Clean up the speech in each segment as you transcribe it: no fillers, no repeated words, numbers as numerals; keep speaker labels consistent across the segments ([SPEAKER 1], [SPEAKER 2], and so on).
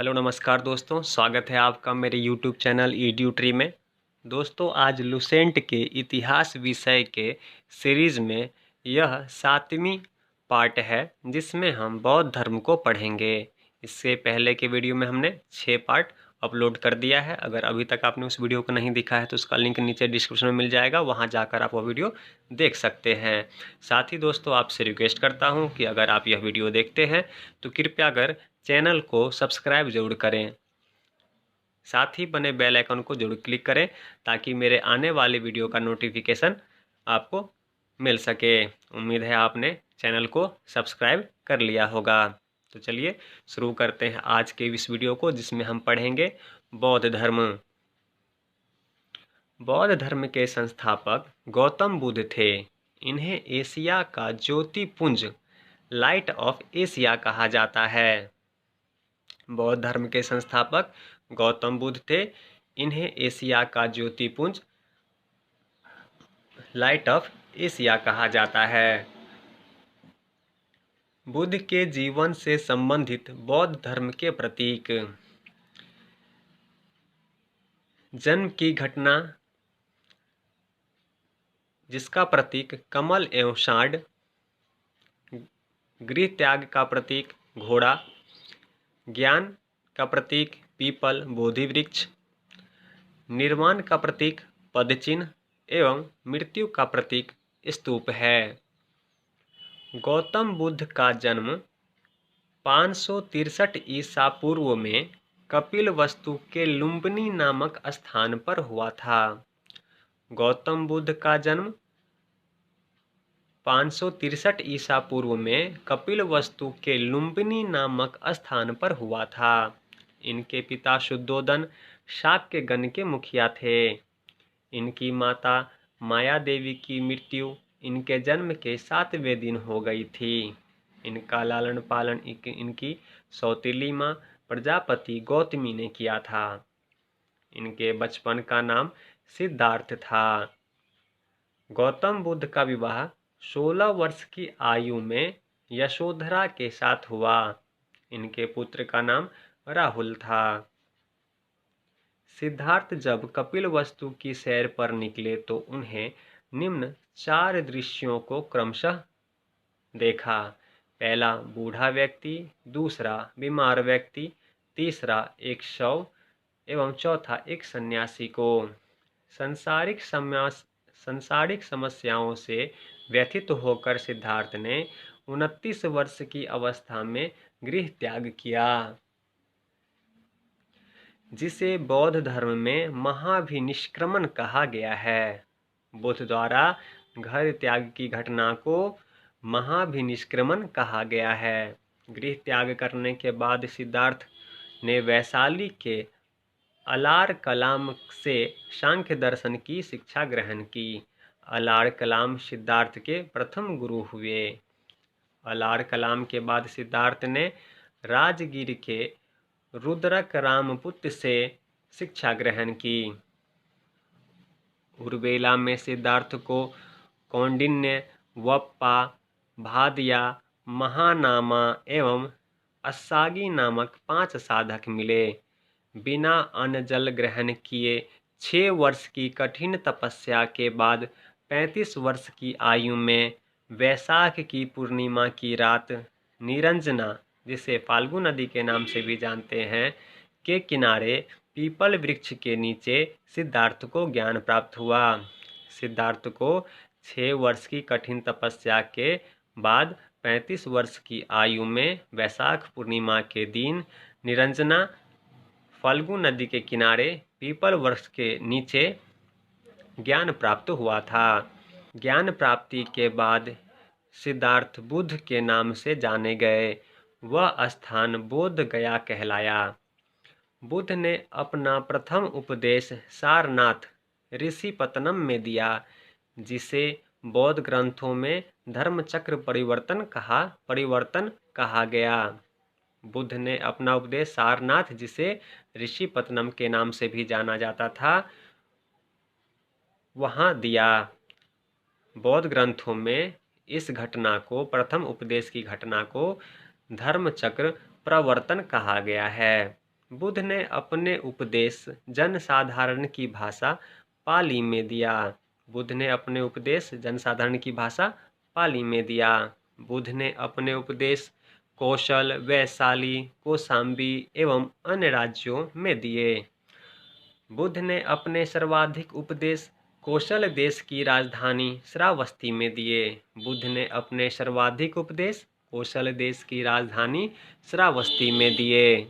[SPEAKER 1] Hello नमस्कार दोस्तों, स्वागत है आपका मेरे यूट्यूब चैनल ईड्यूट्री में। दोस्तों, आज लुसेंट के इतिहास विषय के सीरीज़ में यह 7वीं पार्ट है जिसमें हम बौद्ध धर्म को पढ़ेंगे। इससे पहले के वीडियो में हमने 6 पार्ट अपलोड कर दिया है। अगर अभी तक आपने उस वीडियो को नहीं देखा है तो उसका लिंक नीचे डिस्क्रिप्शन में मिल जाएगा, वहां जाकर आप वो वीडियो देख सकते हैं। साथ ही दोस्तों, आपसे रिक्वेस्ट करता हूं कि अगर आप यह वीडियो देखते हैं तो कृपया कर चैनल को सब्सक्राइब जरूर करें, साथ ही बने बेल आइकन को जरूर क्लिक करें ताकि मेरे आने वाले वीडियो का नोटिफिकेशन आपको मिल सके। उम्मीद है आपने चैनल को सब्सक्राइब कर लिया होगा। तो चलिए शुरू करते हैं आज के इस वीडियो को, जिसमें हम पढ़ेंगे बौद्ध धर्म। बौद्ध धर्म के संस्थापक गौतम बुद्ध थे। इन्हें एशिया का ज्योतिपुंज, लाइट ऑफ एशिया कहा जाता है। बौद्ध धर्म के संस्थापक गौतम बुद्ध थे। इन्हें एशिया का ज्योतिपुंज, लाइट ऑफ एशिया कहा जाता है। बुद्ध के जीवन से संबंधित बौद्ध धर्म के प्रतीक। जन्म की घटना, जिसका प्रतीक कमल एवं सांड। गृह त्याग का प्रतीक घोड़ा। ज्ञान का प्रतीक पीपल, बोधि वृक्ष। निर्वाण का प्रतीक पदचिन्ह एवं मृत्यु का प्रतीक स्तूप है। गौतम बुद्ध का जन्म 563 ईसा पूर्व में कपिलवस्तु के लुम्बिनी नामक स्थान पर हुआ था। गौतम बुद्ध का जन्म 563 ईसा पूर्व में कपिलवस्तु के लुम्बिनी नामक स्थान पर हुआ था। इनके पिता शुद्धोदन शाक्यगण के मुखिया थे। इनकी माता माया देवी की मृत्यु इनके जन्म के 7वें दिन हो गई थी। इनका लालन पालन इनकी सौतेली माँ प्रजापति गौतमी ने किया था। इनके बचपन का नाम सिद्धार्थ था। गौतम बुद्ध का विवाह 16 वर्ष की आयु में यशोधरा के साथ हुआ। इनके पुत्र का नाम राहुल था। सिद्धार्थ जब कपिलवस्तु की सैर पर निकले तो उन्हें निम्न 4 दृश्यों को क्रमशः देखा। पहला बूढ़ा व्यक्ति, दूसरा बीमार व्यक्ति, तीसरा एक शव एवं चौथा एक सन्यासी को। सांसारिक समस्याओं से व्यथित होकर सिद्धार्थ ने 29 वर्ष की अवस्था में गृह त्याग किया, जिसे बौद्ध धर्म में महाभिनिष्क्रमण कहा गया है। बुद्ध द्वारा घर त्याग की घटना को महाभिनिष्क्रमण कहा गया है। गृह त्याग करने के बाद सिद्धार्थ ने वैशाली के अलार कलाम से सांख्य दर्शन की शिक्षा ग्रहण की। अलार कलाम सिद्धार्थ के प्रथम गुरु हुए। अलार कलाम के बाद सिद्धार्थ ने राजगीर के रुद्रक रामपुत्र से शिक्षा ग्रहण की। उर्वेला में सिद्धार्थ को कौंडिन्य, वप्पा, भादिया, महानामा एवं अस्सागी नामक 5 साधक मिले। बिना अन्न जल ग्रहण किए 6 वर्ष की कठिन तपस्या के बाद 35 वर्ष की आयु में वैशाख की पूर्णिमा की रात निरंजना, जिसे फाल्गु नदी के नाम से भी जानते हैं, के किनारे पीपल वृक्ष के नीचे सिद्धार्थ को ज्ञान प्राप्त हुआ। सिद्धार्थ को 6 वर्ष की कठिन तपस्या के बाद 35 वर्ष की आयु में वैशाख पूर्णिमा के दिन निरंजना, फाल्गु नदी के किनारे पीपल वृक्ष के नीचे ज्ञान प्राप्त हुआ था। ज्ञान प्राप्ति के बाद सिद्धार्थ बुद्ध के नाम से जाने गए। वह स्थान बोध गया कहलाया। बुद्ध ने अपना प्रथम उपदेश सारनाथ ऋषिपतनम में दिया, जिसे बौद्ध ग्रंथों में धर्मचक्र परिवर्तन कहा गया। बुद्ध ने अपना उपदेश सारनाथ, जिसे ऋषिपतनम के नाम से भी जाना जाता था, वहां दिया। बौद्ध ग्रंथों में इस घटना को, प्रथम उपदेश की घटना को धर्मचक्र प्रवर्तन कहा गया है। बुद्ध ने अपने उपदेश जनसाधारण की भाषा पाली में दिया। बुद्ध ने अपने उपदेश जनसाधारण की भाषा पाली में दिया। बुद्ध ने अपने उपदेश कौशल, वैशाली, कौशाम्बी एवं अन्य राज्यों में दिए। बुद्ध ने अपने सर्वाधिक उपदेश कौशल देश की राजधानी श्रावस्ती में दिए। बुद्ध ने अपने सर्वाधिक उपदेश कौशल देश की राजधानी श्रावस्ती में दिए।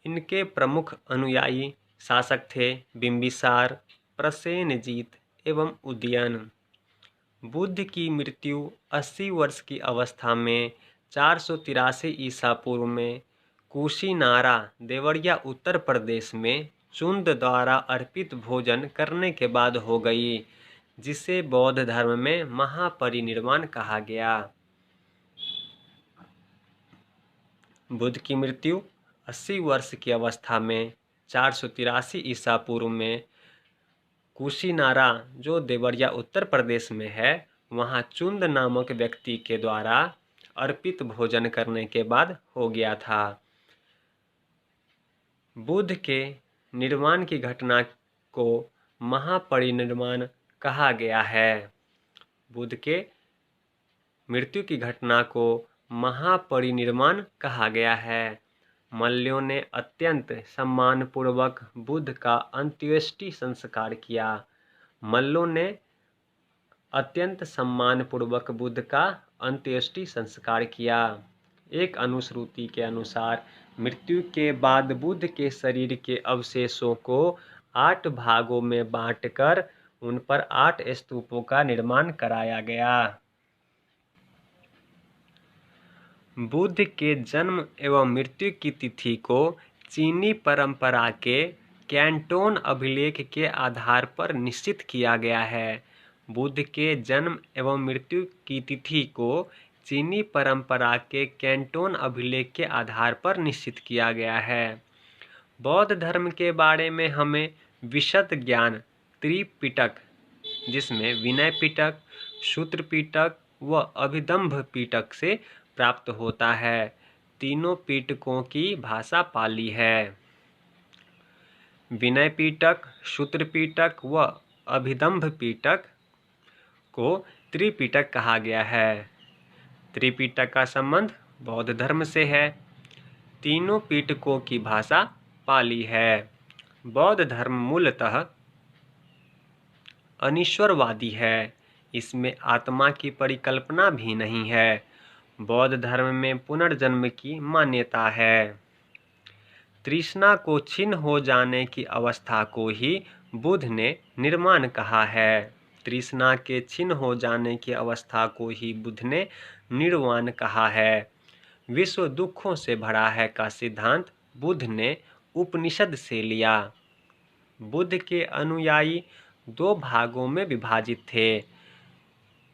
[SPEAKER 1] इनके प्रमुख अनुयायी शासक थे बिंबिसार, प्रसेनजीत एवं उदयन। बुद्ध की मृत्यु 80 वर्ष की अवस्था में 483 ईसा पूर्व में कुशीनारा, देवरिया, उत्तर प्रदेश में चुंद द्वारा अर्पित भोजन करने के बाद हो गई, जिसे बौद्ध धर्म में महापरिनिर्वाण कहा गया। बुद्ध की मृत्यु 80 वर्ष की अवस्था में 483 ईसा पूर्व में कुशीनारा, जो देवरिया उत्तर प्रदेश में है, वहाँ चुंद नामक व्यक्ति के द्वारा अर्पित भोजन करने के बाद हो गया था। बुद्ध के निर्वाण की घटना को महापरिनिर्वाण कहा गया है। बुद्ध के मृत्यु की घटना को महापरिनिर्वाण कहा गया है। मल्लों ने अत्यंत सम्मानपूर्वक बुद्ध का अंत्येष्टि संस्कार किया। मल्लों ने अत्यंत सम्मानपूर्वक बुद्ध का अंत्येष्टि संस्कार किया। एक अनुश्रुति के अनुसार मृत्यु के बाद बुद्ध के शरीर के अवशेषों को 8 भागों में बांटकर उन पर 8 स्तूपों का निर्माण कराया गया। बुद्ध के जन्म एवं मृत्यु की तिथि को चीनी परंपरा के कैंटोन अभिलेख के आधार पर निश्चित किया गया है। बुद्ध के जन्म एवं मृत्यु की तिथि को चीनी परंपरा के कैंटोन अभिलेख के आधार पर निश्चित किया गया है। बौद्ध धर्म के बारे में हमें विशद ज्ञान त्रिपिटक, जिसमें विनय पिटक, सूत्र पिटक व अभिदंभ पिटक से प्राप्त होता है। तीनों पिटकों की भाषा पाली है। विनय पिटक, सूत्र पिटक व अभिदंभ पिटक को त्रिपिटक कहा गया है। त्रिपिटक का संबंध बौद्ध धर्म से है। तीनों पिटकों की भाषा पाली है। बौद्ध धर्म मूलतः अनीश्वरवादी है। इसमें आत्मा की परिकल्पना भी नहीं है। बौद्ध धर्म में पुनर्जन्म की मान्यता है। तृष्णा को छिन्न हो जाने की अवस्था को ही बुद्ध ने निर्वाण कहा है। तृष्णा के छिन्न हो जाने की अवस्था को ही बुद्ध ने निर्वाण कहा है। विश्व दुखों से भरा है का सिद्धांत बुद्ध ने उपनिषद से लिया। बुद्ध के अनुयायी 2 भागों में विभाजित थे।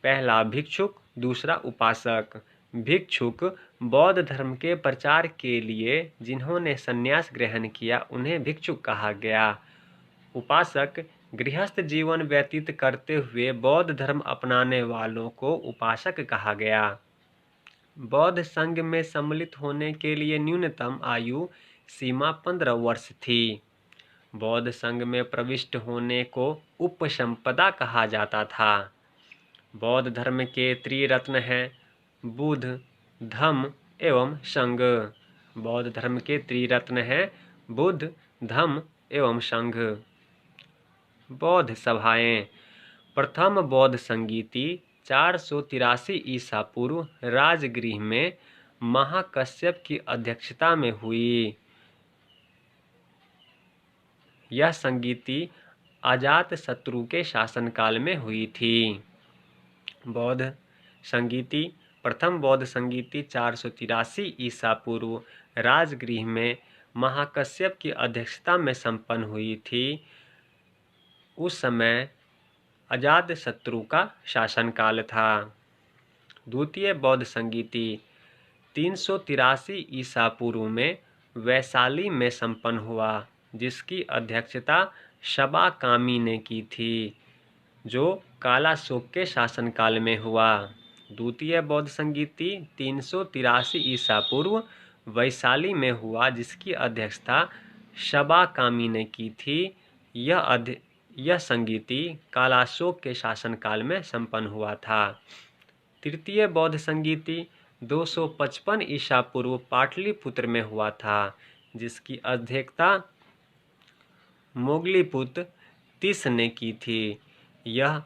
[SPEAKER 1] पहला भिक्षुक, दूसरा उपासक। भिक्षुक बौद्ध धर्म के प्रचार के लिए जिन्होंने संन्यास ग्रहण किया उन्हें भिक्षुक कहा गया। उपासक गृहस्थ जीवन व्यतीत करते हुए बौद्ध धर्म अपनाने वालों को उपासक कहा गया। बौद्ध संघ में सम्मिलित होने के लिए न्यूनतम आयु सीमा 15 वर्ष थी। बौद्ध संघ में प्रविष्ट होने को उपसंपदा कहा जाता था। बौद्ध धर्म के त्रिरत्न हैं बुद्ध, धम्म एवं संघ। बौद्ध धर्म के त्रिरत्न हैं बुद्ध, धम्म एवं संघ। बौद्ध सभाएं। प्रथम बौद्ध संगीति 483 ईसा पूर्व राजगृह में महाकश्यप की अध्यक्षता में हुई। यह संगीति अजातशत्रु के शासनकाल में हुई थी। बौद्ध संगीति प्रथम बौद्ध संगीति 483 ईसा पूर्व राजगृह में महाकश्यप की अध्यक्षता में संपन्न हुई थी। उस समय अजातशत्रु का शासनकाल था। द्वितीय बौद्ध संगीति 383 ईसा पूर्व में वैशाली में संपन्न हुआ, जिसकी अध्यक्षता शबा कामी ने की थी, जो कालाशोक के शासनकाल में हुआ। द्वितीय बौद्ध संगीति 383 ईसा पूर्व वैशाली में हुआ, जिसकी अध्यक्षता शबा कामी ने की थी। यह संगीति कालाशोक के शासनकाल में संपन्न हुआ था। तृतीय बौद्ध संगीति 255 ईसा पूर्व पाटलिपुत्र में हुआ था, जिसकी अध्यक्षता मोगलीपुत्र तिस ने की थी। यह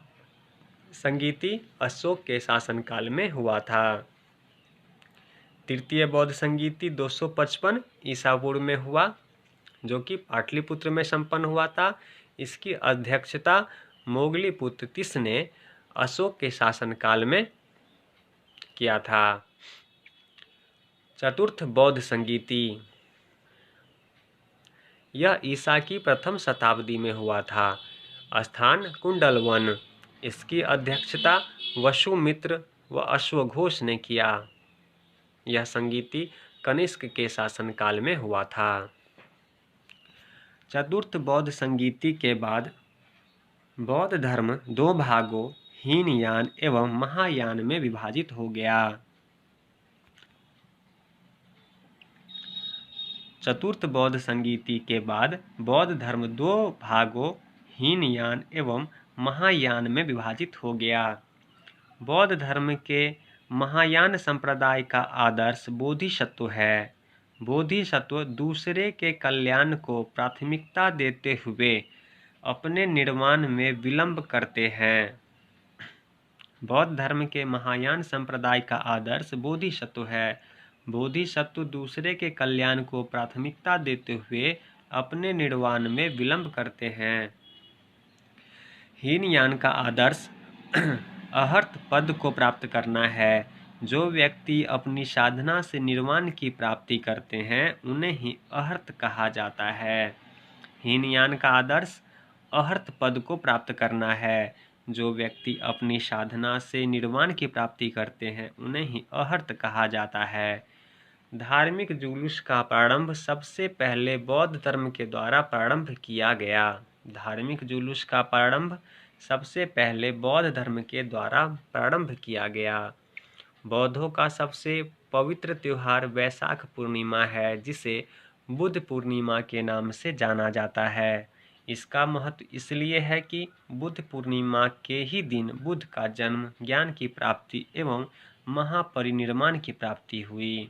[SPEAKER 1] संगीति अशोक के शासनकाल में हुआ था। तृतीय बौद्ध संगीति 255 ईसा पूर्व में हुआ, जो कि पाटलिपुत्र में संपन्न हुआ था। इसकी अध्यक्षता मोगलीपुत्र तिस ने अशोक के शासनकाल में किया था। चतुर्थ बौद्ध संगीति यह ईसा की प्रथम शताब्दी में हुआ था। स्थान कुंडलवन। इसकी अध्यक्षता वसुमित्र व अश्वघोष ने किया। यह संगीति कनिष्क के शासनकाल में हुआ था। चतुर्थ बौद्ध संगीति के बाद बौद्ध धर्म दो भागों हीनयान एवं महायान में विभाजित हो गया। चतुर्थ बौद्ध संगीति के बाद बौद्ध धर्म दो भागों हीनयान एवं महायान में विभाजित हो गया। बौद्ध धर्म के महायान संप्रदाय का आदर्श बोधिसत्व है। बोधिसत्व दूसरे के कल्याण को प्राथमिकता देते हुए अपने निर्वाण में विलंब करते हैं। बौद्ध धर्म के महायान संप्रदाय का आदर्श बोधिसत्व है। बोधिसत्व दूसरे के कल्याण को प्राथमिकता देते हुए अपने निर्वाण में विलंब करते हैं। हीनयान का आदर्श अहर्त पद को प्राप्त करना है। जो व्यक्ति अपनी साधना से निर्वाण की प्राप्ति करते हैं उन्हें ही अहर्त कहा जाता है। हीनयान का आदर्श अहर्त पद को प्राप्त करना है। जो व्यक्ति अपनी साधना से निर्वाण की प्राप्ति करते हैं उन्हें ही अहर्त कहा जाता है। धार्मिक जुलूस का प्रारंभ सबसे पहले बौद्ध धर्म के द्वारा प्रारंभ किया गया। धार्मिक जुलूस का प्रारंभ सबसे पहले बौद्ध धर्म के द्वारा प्रारंभ किया गया। बौद्धों का सबसे पवित्र त्योहार वैशाख पूर्णिमा है, जिसे बुद्ध पूर्णिमा के नाम से जाना जाता है। इसका महत्व इसलिए है कि बुद्ध पूर्णिमा के ही दिन बुद्ध का जन्म, ज्ञान की प्राप्ति एवं महापरिनिर्वाण की प्राप्ति हुई।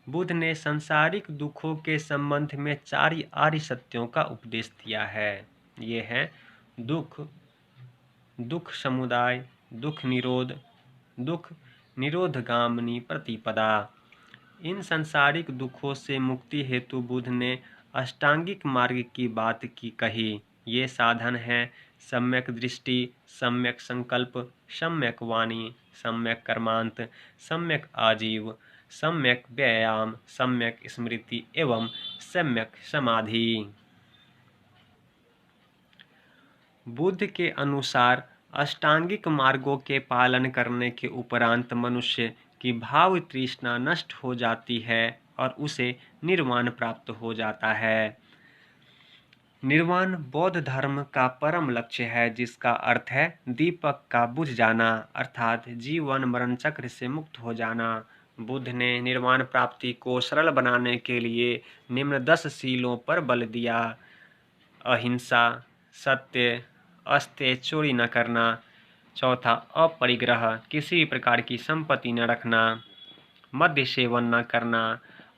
[SPEAKER 1] बुद्ध ने सांसारिक दुखों के संबंध में 4 आर्य सत्यों का उपदेश दिया है। ये हैं दुख, दुख समुदाय, दुख निरोधगामिनी प्रतिपदा। इन सांसारिक दुखों से मुक्ति हेतु बुद्ध ने अष्टांगिक मार्ग की बात की कही। ये साधन हैं सम्यक दृष्टि, सम्यक संकल्प, सम्यक वाणी, सम्यक कर्मांत, सम्यक आजीव, सम्यक व्यायाम, सम्यक स्मृति एवं सम्यक समाधि। बुद्ध के अनुसार अष्टांगिक मार्गों के पालन करने के उपरांत मनुष्य की भाव तृष्णा नष्ट हो जाती है और उसे निर्वाण प्राप्त हो जाता है। निर्वाण बौद्ध धर्म का परम लक्ष्य है, जिसका अर्थ है दीपक का बुझ जाना, अर्थात जीवन मरण चक्र से मुक्त हो जाना। बुद्ध ने निर्वाण प्राप्ति को सरल बनाने के लिए निम्न 10 शीलों पर बल दिया। अहिंसा, सत्य, अस्तेय, चोरी न करना। चौथा अपरिग्रह, किसी प्रकार की संपत्ति न रखना। मद्य सेवन न करना।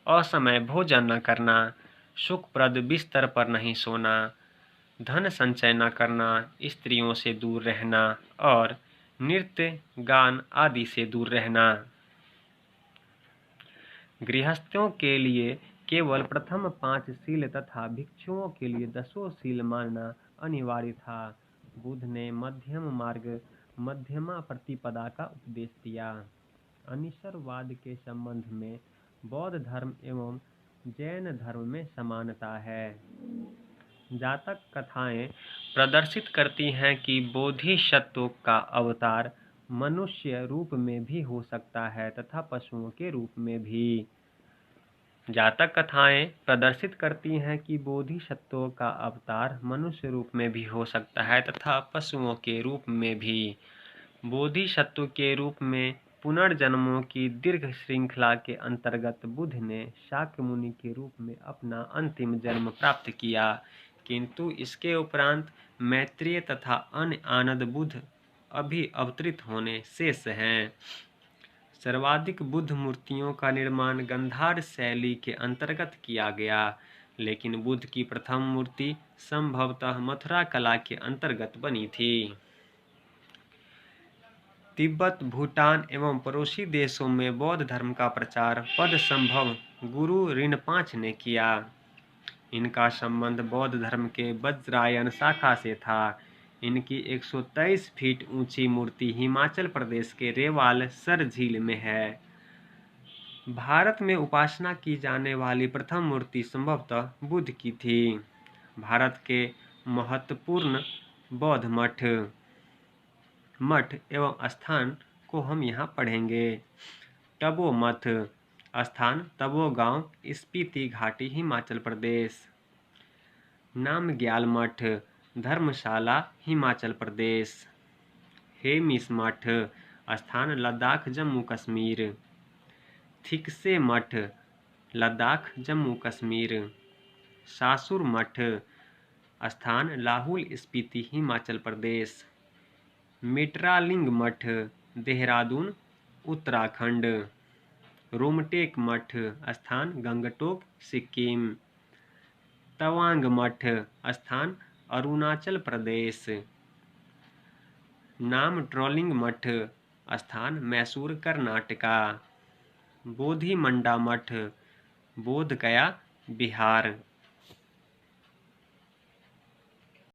[SPEAKER 1] असमय भोजन न करना। सुखप्रद बिस्तर पर नहीं सोना। धन संचय न करना। स्त्रियों से दूर रहना और नृत्य, गान आदि से दूर रहना। गृहस्थों के लिए केवल प्रथम 5 शील तथा भिक्षुओं के लिए 10 शील मानना अनिवार्य था। बुद्ध ने मध्यम मार्ग, मध्यमा प्रतिपदा का उपदेश दिया। अनिश्वरवाद के संबंध में बौद्ध धर्म एवं जैन धर्म में समानता है। जातक कथाएं प्रदर्शित करती हैं कि बोधिसत्व का अवतार मनुष्य रूप में भी हो सकता है तथा पशुओं के रूप में भी। जातक कथाएं प्रदर्शित करती हैं कि बोधिसत्व का अवतार मनुष्य रूप में भी हो सकता है तथा पशुओं के रूप में भी। बोधिसत्व के रूप में पुनर्जन्मों की दीर्घ श्रृंखला के अंतर्गत बुद्ध ने शाक्य मुनि के रूप में अपना अंतिम जन्म प्राप्त किया, किंतु इसके उपरांत मैत्रेय तथा अन्य आनंद बुद्ध अभी अवतरित होने शेष हैं। सर्वाधिक बुद्ध मूर्तियों का निर्माण गंधार शैली के अंतर्गत किया गया, लेकिन बुद्ध की प्रथम मूर्ति संभवतः मथुरा कला के अंतर्गत बनी थी। तिब्बत, भूटान एवं पड़ोसी देशों में बौद्ध धर्म का प्रचार पदसंभव गुरु रिनपांच ने किया। इनका संबंध बौद्ध धर्म के वज्रायन शाखा से था। इनकी 123 फीट ऊंची मूर्ति हिमाचल प्रदेश के रेवाल सर झील में है। भारत में उपासना की जाने वाली प्रथम मूर्ति संभवतः बुद्ध की थी। भारत के महत्वपूर्ण बौद्ध मठ एवं स्थान को हम यहाँ पढ़ेंगे। टबो मठ स्थान तबो गांव, स्पीति घाटी, हिमाचल प्रदेश। नामग्याल मठ धर्मशाला, हिमाचल प्रदेश। हेमिस मठ स्थान लद्दाख, जम्मू कश्मीर। थिकसे मठ लद्दाख, जम्मू कश्मीर। सासुर मठ स्थान लाहौल, स्पीति, हिमाचल प्रदेश। मेट्रालिंग मठ देहरादून, उत्तराखंड। रोमटेक मठ स्थान गंगटोक, सिक्किम। तवांग मठ स्थान अरुणाचल प्रदेश। नाम ट्रोलिंग मठ स्थान मैसूर, कर्नाटका। बोधिमंडा मठ बोध गया, बिहार।